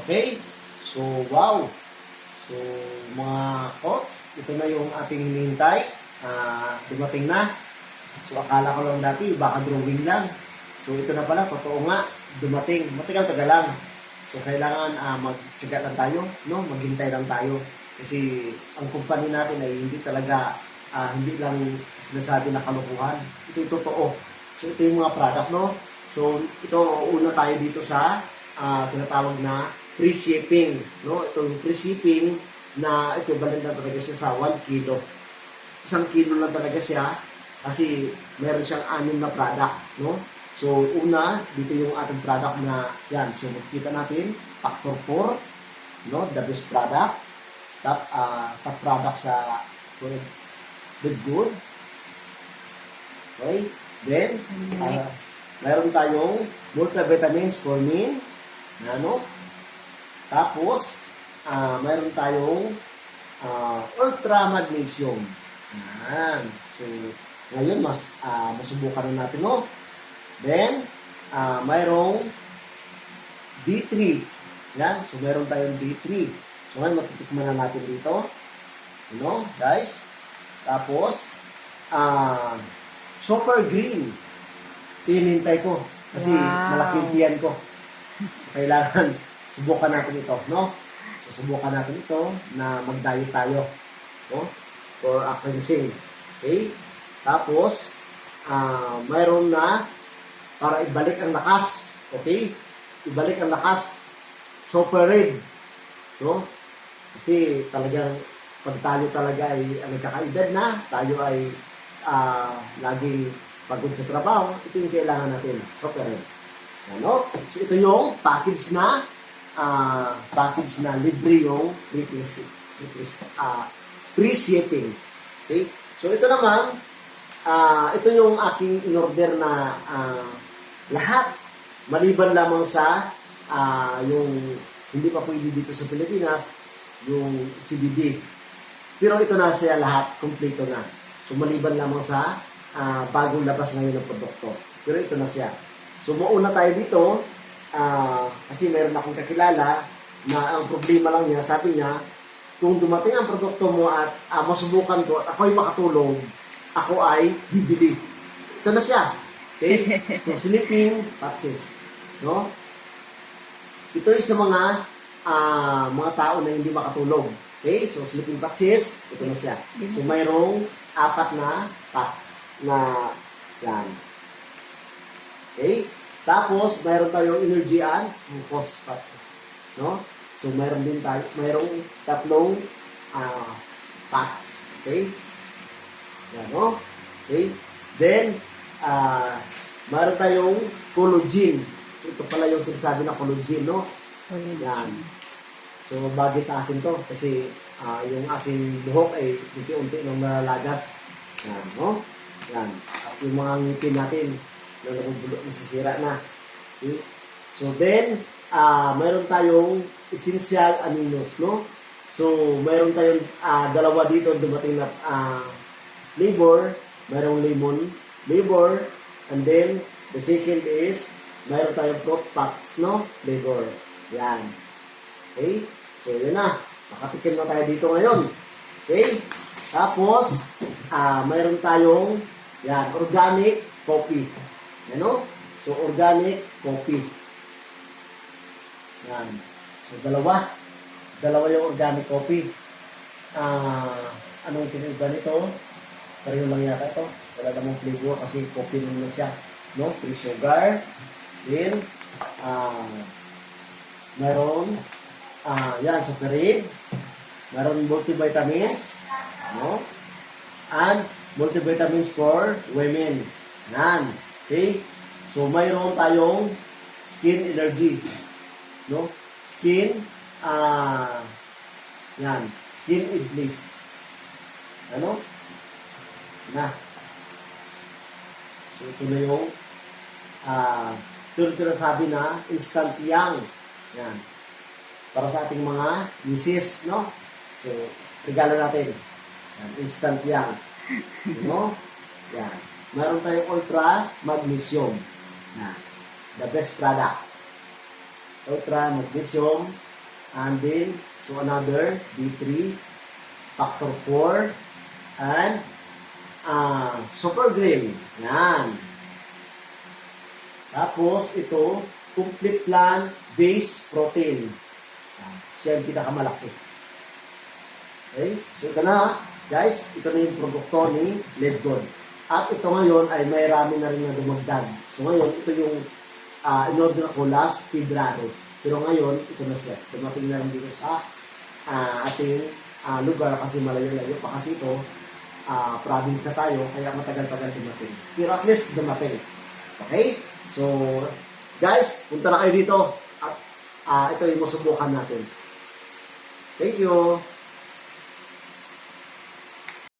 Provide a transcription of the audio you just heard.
Okay? So, wow! So, mga coach, ito na yung ating hinihintay. Dumating na. So, akala ko lang dati, baka drawing lang. So, ito na pala, totoo nga, dumating. Matagal-tagal lang. So, kailangan mag-tsaga lang tayo, no? Maghintay lang tayo. Kasi, ang company natin ay hindi talaga, hindi lang sinasabi na kalokohan. Ito yung totoo. So, ito yung mga product, no? So, ito, una tayo dito sa tinatawag na free shipping, no? Ito yung free shipping na equivalent na talaga siya sa 1 kilo. 1 kilo lang talaga siya kasi meron siyang 6 na product, no? So, una, dito yung ating product na yan. So, makikita natin, factor 4, no? The best product. Top product sa the good. Okay? Then, meron tayong multivitamins for men, ano? Tapos, mayroon tayong ultra magnesium. Yan. So, ngayon, masubukan na natin, no? Then, mayroong D3. Yan. So, mayroon tayong D3. So, ngayon, matitikman na natin dito. You know, guys? Tapos, super green. Tinintay ko. Kasi, malaki yung tiyan ko. Kailangan subukan natin ito, no? So, subukan natin ito na mag-diet tayo, no? For cleansing. Okay? Tapos, mayroon na para ibalik ang lakas. Okay? Ibalik ang lakas. Super red. No? Kasi talagang pag tayo talaga ay nagkakaedad na, tayo ay laging pagod sa trabaho, ito yung kailangan natin. Super red. Ano? So, ito yung package na libre yung free shipping. Okay? So, ito naman, ito yung aking in-order na lahat. Maliban lamang sa yung hindi pa pwede dito sa Pilipinas, yung CBD. Pero ito na siya lahat, kompleto na. So, maliban lamang sa bagong labas ngayon ng produkto. Pero ito na siya. So, mauna tayo dito, kasi meron akong kakilala na ang problema lang niya, sabi niya, kung dumating ang produkto mo at masubukan ko at ako ay makatulong, ako ay bibili. Ito na siya. Okay? So, sleeping patches. No? Ito ay sa mga tao na hindi makatulog. Okay? So, sleeping patches, ito na siya. So, mayroong 4 na patch na yan. Okay? Tapos, mayroon tayong energy and glucose patches. No? So, mayroong 3 patch. Okay? Yan, no? Okay? Then, mayroon tayong collagen. So, ito pala yung sinasabi na collagen, no? Yan. So, bagay sa akin to kasi yung aking buhok ay unti-unti nang nalalagas. Yan, no? Yan. At yung mga ngipin natin na nabubulok, nasisira na. Okay? So, then, mayroon tayong essential aminos, no? So, mayroon tayong dalawa dito dumating na flavor. Mayroong lemon flavor. And then, the second is, mayroon tayong fruit packs, no? Flavor. Yan. Okay? So, yun na. Makatikim na tayo dito ngayon. Okay? Tapos, mayroon tayong yan, organic coffee. Ano? So, organic coffee. Yan. So, dalawa yung organic coffee. Anong pinagba nito? Pareho lang yata ito. Wala namang flavor kasi coffee naman siya. No? Free sugar. Then, meron, yan, super red. Meron multivitamins. No? And, multivitamins for women. Yan. Okay? So, mayroon tayong skin energy. No? Skin, yan. Skin iblis. Ano? Na. So, ito na yung ito na sabi na instant yang. Yan. Para sa ating mga misis, no? So, regalo natin. Yan. Instant yang. You know? Yan. Meron tayong ultra magnesium. Na. The best product. ultra, magnesium, and then, so another, D3, factor 4, and super green. Yan. Tapos, ito, complete plant-based protein. Siya yung pinakamalaki. Okay? So, ito na, guys. Ito na yung produkto ni Ledgold. At ito ngayon ay may rami na rin na dumagdag. So, ngayon, ito yung in-order ko last February. Pero ngayon, ito na siya. Dumating na rin dito sa ating lugar kasi malayo-layo pa kasi ito. Province na tayo, kaya matagal-tagal dumating. Pero at least dumating. Okay? So, guys, punta na kayo dito. At ito yung masubukan natin. Thank you.